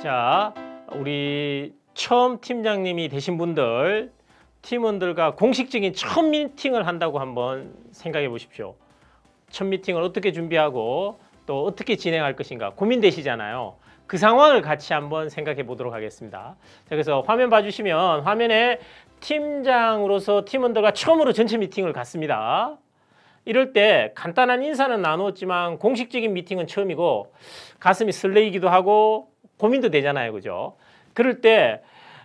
자, 우리 처음 팀장님이 되신 분들, 팀원들과 공식적인 첫 미팅을 한다고 한번 생각해 보십시오. 첫 미팅을 어떻게 준비하고 또 어떻게 진행할 것인가 고민되시잖아요. 그 상황을 같이 한번 생각해 보도록 하겠습니다. 자, 그래서 화면 봐주시면 화면에 팀장으로서 팀원들과 처음으로 전체 미팅을 갖습니다. 이럴 때 간단한 인사는 나누었지만 공식적인 미팅은 처음이고 가슴이 설레이기도 하고 고민도 되잖아요. 그죠? 그럴 때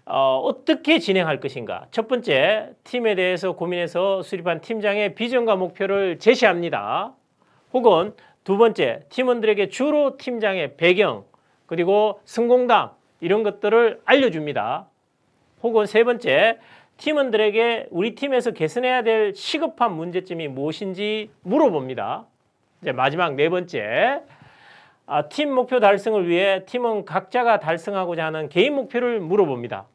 어떻게 진행할 것인가. 첫 번째, 팀에 대해서 고민해서 수립한 팀장의 비전과 목표를 제시합니다. 혹은 두 번째, 팀원들에게 주로 팀장의 배경 그리고 성공담 이런 것들을 알려줍니다. 혹은 세 번째, 팀원들에게 우리 팀에서 개선해야 될 시급한 문제점이 무엇인지 물어봅니다. 이제 마지막 네 번째, 팀 목표 달성을 위해 팀원 각자가 달성하고자 하는 개인 목표를 물어봅니다.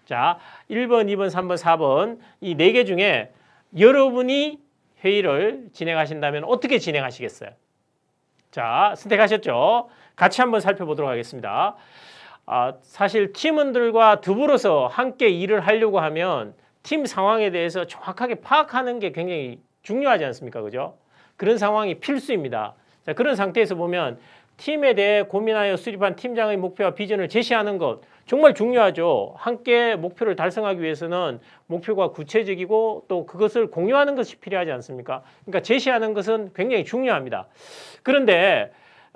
자, 1번, 2번, 3번, 4번 이 네 개 중에 여러분이 회의를 진행하신다면 어떻게 진행하시겠어요? 자, 선택하셨죠? 같이 한번 살펴보도록 하겠습니다. 사실 팀원들과 더불어서 함께 일을 하려고 하면 팀 상황에 대해서 정확하게 파악하는 게 굉장히 중요하지 않습니까? 그죠? 그런 상황이 필수입니다. 자, 그런 상태에서 보면 팀에 대해 고민하여 수립한 팀장의 목표와 비전을 제시하는 것 정말 중요하죠. 함께 목표를 달성하기 위해서는 목표가 구체적이고 또 그것을 공유하는 것이 필요하지 않습니까? 그러니까 제시하는 것은 굉장히 중요합니다. 그런데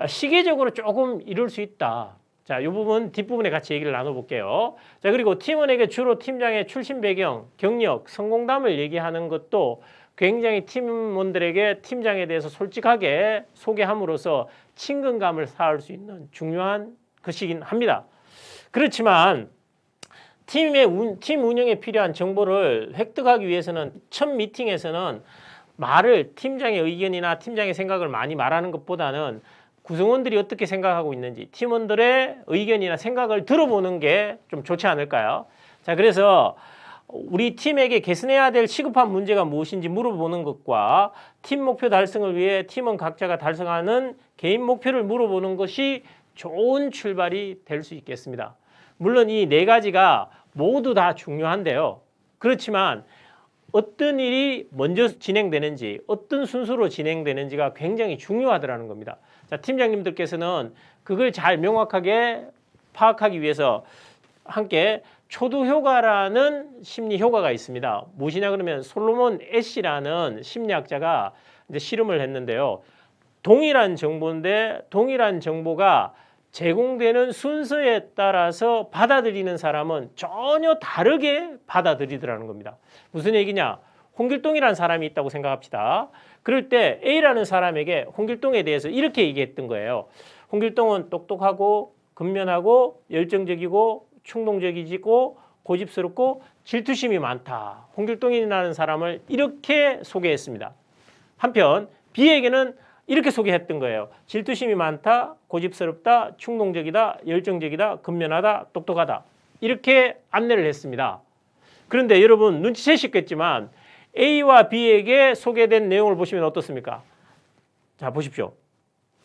시기적으로 조금 이룰 수 있다. 자, 이 부분 뒷부분에 같이 얘기를 나눠볼게요. 자, 그리고 팀원에게 주로 팀장의 출신 배경, 경력, 성공담을 얘기하는 것도 굉장히 팀원들에게 팀장에 대해서 솔직하게 소개함으로써 친근감을 쌓을 수 있는 중요한 것이긴 합니다. 그렇지만 팀 운영에 필요한 정보를 획득하기 위해서는 첫 미팅에서는 말을 팀장의 의견이나 팀장의 생각을 많이 말하는 것보다는 구성원들이 어떻게 생각하고 있는지 팀원들의 의견이나 생각을 들어보는 게 좀 좋지 않을까요? 자, 그래서 우리 팀에게 개선해야 될 시급한 문제가 무엇인지 물어보는 것과 팀 목표 달성을 위해 팀원 각자가 달성하는 개인 목표를 물어보는 것이 좋은 출발이 될 수 있겠습니다. 물론 이 네 가지가 모두 다 중요한데요. 그렇지만 어떤 일이 먼저 진행되는지 어떤 순서로 진행되는지가 굉장히 중요하더라는 겁니다. 자, 팀장님들께서는 그걸 잘 명확하게 파악하기 위해서 함께 초두 효과라는 심리 효과가 있습니다. 무엇이냐 그러면 솔로몬 애쉬라는 심리학자가 이제 실험을 했는데요. 동일한 정보인데 동일한 정보가 제공되는 순서에 따라서 받아들이는 사람은 전혀 다르게 받아들이더라는 겁니다. 무슨 얘기냐? 홍길동이라는 사람이 있다고 생각합시다. 그럴 때 A라는 사람에게 홍길동에 대해서 이렇게 얘기했던 거예요. 홍길동은 똑똑하고 근면하고 열정적이고 충동적이고 고집스럽고 질투심이 많다. 홍길동이라는 사람을 이렇게 소개했습니다. 한편 B에게는 이렇게 소개했던 거예요. 질투심이 많다, 고집스럽다, 충동적이다, 열정적이다, 근면하다, 똑똑하다. 이렇게 안내를 했습니다. 그런데 여러분 눈치채셨겠지만 A와 B에게 소개된 내용을 보시면 어떻습니까? 자, 보십시오.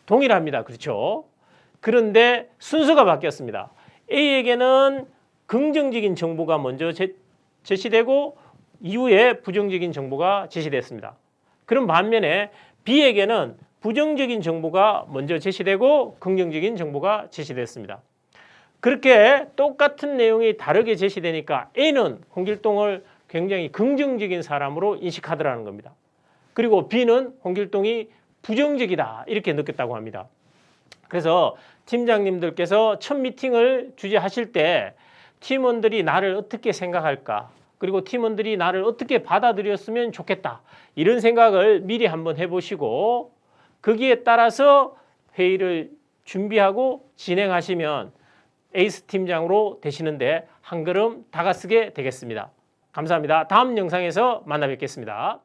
동일합니다. 그렇죠? 그런데 순서가 바뀌었습니다. A에게는 긍정적인 정보가 먼저 제시되고 이후에 부정적인 정보가 제시됐습니다. 그런 반면에 B에게는 부정적인 정보가 먼저 제시되고 긍정적인 정보가 제시됐습니다. 그렇게 똑같은 내용이 다르게 제시되니까 A는 홍길동을 굉장히 긍정적인 사람으로 인식하더라는 겁니다. 그리고 B는 홍길동이 부정적이다 이렇게 느꼈다고 합니다. 그래서 팀장님들께서 첫 미팅을 주재하실 때 팀원들이 나를 어떻게 생각할까? 그리고 팀원들이 나를 어떻게 받아들였으면 좋겠다. 이런 생각을 미리 한번 해보시고 거기에 따라서 회의를 준비하고 진행하시면 에이스 팀장으로 되시는데 한 걸음 다가서게 되겠습니다. 감사합니다. 다음 영상에서 만나 뵙겠습니다.